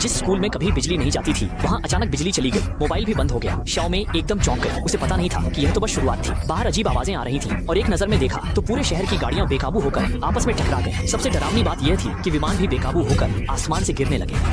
जिस स्कूल में कभी बिजली नहीं जाती थी वहाँ अचानक बिजली चली गई, मोबाइल भी बंद हो गया। शाओमे एकदम चौंक गई। उसे पता नहीं था कि यह तो बस शुरुआत थी। बाहर अजीब आवाजें आ रही थी और एक नजर में देखा तो पूरे शहर की गाड़ियाँ बेकाबू होकर आपस में टकरा गए। सबसे डरावनी बात यह थी कि विमान भी बेकाबू होकर आसमान से गिरने लगे।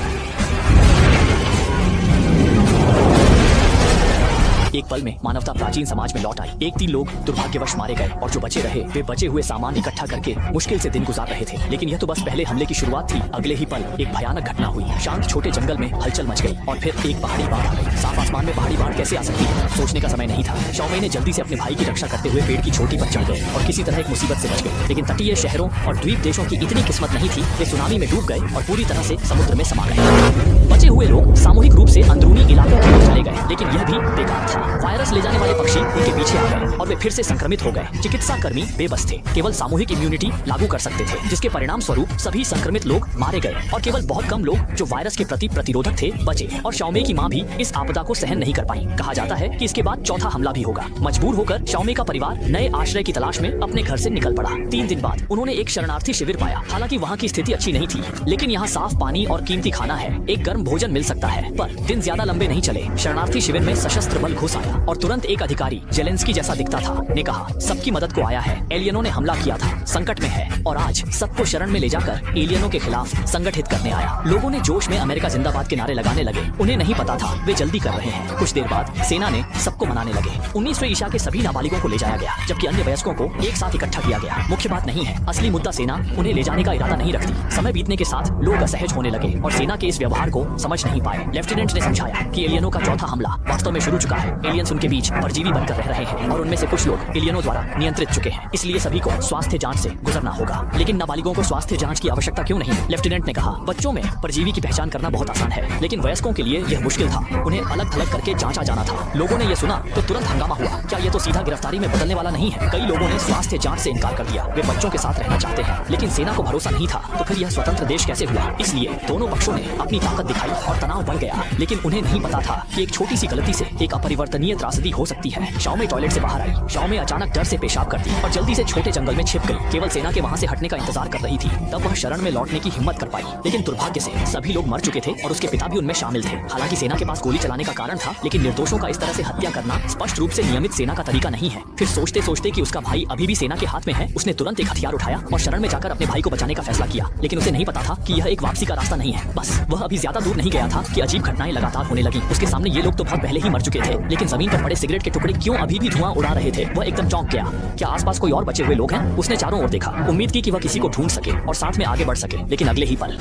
एक पल में मानवता प्राचीन समाज में लौट आई। एक 3 लोग दुर्भाग्यवश मारे गए और जो बचे रहे वे बचे हुए सामान इकट्ठा करके मुश्किल से दिन गुजार रहे थे। लेकिन यह तो बस पहले हमले की शुरुआत थी। अगले ही पल एक भयानक घटना हुई। शांत छोटे जंगल में हलचल मच गई और फिर एक पहाड़ी बाढ़ आ गई। साफ आसमान में पहाड़ी बाढ़ कैसे आ सकती है, सोचने का समय नहीं था। शाओमे ने जल्दी से अपने भाई की रक्षा करते हुए पेड़ की चोटी पर चढ़ गए और किसी तरह एक मुसीबत से बच गए। लेकिन तटीय शहरों और द्वीप देशों की इतनी किस्मत नहीं थी। वे सुनामी में डूब गए और पूरी तरह से समुद्र में समा गए। बचे हुए लोग सामूहिक रूप से अंदरूनी इलाकों की ओर चले गए, लेकिन यह भी बेकार था। वायरस ले जाने वाले पक्षी उनके पीछे आ गए और वे फिर से संक्रमित हो गए। चिकित्सा कर्मी बेबस थे, केवल सामूहिक इम्यूनिटी लागू कर सकते थे, जिसके परिणाम स्वरूप सभी संक्रमित लोग मारे गए और केवल बहुत कम लोग जो वायरस के प्रति प्रतिरोधक थे बचे। और शाओमे की मां भी इस आपदा को सहन नहीं कर पाई। कहा जाता है कि इसके बाद चौथा हमला भी होगा। मजबूर होकर शाओमे का परिवार नए आश्रय की तलाश में अपने घर से निकल पड़ा। 3 दिन बाद उन्होंने एक शरणार्थी शिविर पाया। हालांकि वहाँ की स्थिति अच्छी नहीं थी, लेकिन यहाँ साफ पानी और कीमती खाना है, एक गर्म भोजन मिल सकता है। पर दिन ज्यादा लंबे नहीं चले। शरणार्थी शिविर में सशस्त्र बल घुस आया और तुरंत एक अधिकारी जेलेंस्की जैसा दिखता था ने कहा, सबकी मदद को आया है, एलियनों ने हमला किया था, संकट में है और आज सबको शरण में ले जाकर एलियनों के खिलाफ संगठित करने आया। लोगों ने जोश में अमेरिका जिंदाबाद के नारे लगाने लगे। उन्हें नहीं पता था वे जल्दी कर रहे हैं। कुछ देर बाद सेना ने सबको मनाने लगे। 19वीं ईसा के सभी नाबालिगों को ले जाया गया, जबकि अन्य वयस्कों को एक साथ इकट्ठा किया गया। मुख्य बात नहीं है, असली मुद्दा सेना उन्हें ले जाने का इरादा नहीं रखती। समय बीतने के साथ लोग असहज होने लगे और सेना के इस व्यवहार को समझ नहीं पाए। लेफ्टिनेंट ने समझाया कि एलियनों का चौथा हमला वास्तव में शुरू चुका है। एलियंस उनके बीच परजीवी बनकर रह रहे हैं और उनमें से कुछ लोग एलियनों द्वारा नियंत्रित चुके हैं। इसलिए सभी को स्वास्थ्य जांच से गुजरना होगा। लेकिन नाबालिगों को स्वास्थ्य जांच की आवश्यकता क्यों नहीं? लेफ्टिनेंट ने कहा, बच्चों में परजीवी की पहचान करना बहुत आसान है, लेकिन वयस्कों के लिए यह मुश्किल था। उन्हें अलग थलग करके जांचा जाना था। लोगों ने यह सुना तो तुरंत हंगामा हुआ। क्या ये तो सीधा गिरफ्तारी में बदलने वाला नहीं है? कई लोगों ने स्वास्थ्य जांच से इनकार कर दिया। वे बच्चों के साथ रहना चाहते हैं, लेकिन सेना को भरोसा नहीं था। तो फिर यह स्वतंत्र देश कैसे हुआ? इसलिए दोनों पक्षों ने अपनी ताकत दिखाई और तनाव बढ़ गया। लेकिन उन्हें नहीं पता था कि एक छोटी सी गलती से एक अपरिवर्तनीय त्रासदी हो सकती है। शाओमे टॉयलेट से बाहर आई। शाओमे अचानक डर से पेशाब कर दी और जल्दी से छोटे जंगल में छिप गई। केवल सेना के वहाँ से हटने का इंतजार कर रही थी। तब वह शरण में लौटने की हिम्मत कर पाई। लेकिन दुर्भाग्य से सभी लोग मर चुके थे और उसके पिता भी उनमें शामिल थे। हालांकि सेना के पास गोली चलाने का कारण था, लेकिन निर्दोषों का इस तरह से हत्या करना स्पष्ट रूप से नियमित सेना का तरीका नहीं है। फिर सोचते सोचते कि उसका भाई अभी भी सेना के हाथ में है, उसने तुरंत एक हथियार उठाया और शरण में जाकर अपने भाई को बचाने का फैसला किया। लेकिन उसे नहीं पता था कि यह एक वापसी का रास्ता नहीं है। बस वह अभी ज्यादा दूर नहीं गया था कि अजीब घटनाएं लगातार होने लगी। उसके सामने ये लोग तो बहुत पहले ही मर चुके थे, लेकिन जमीन पर पड़े सिगरेट के टुकड़े क्यों अभी भी धुआं उड़ा रहे थे। वह एकदम चौंक गया। क्या आसपास कोई और बचे हुए लोग हैं? उसने चारों ओर देखा, उम्मीद की कि वह किसी को ढूंढ सके और साथ में आगे बढ़ सके। लेकिन अगले ही पल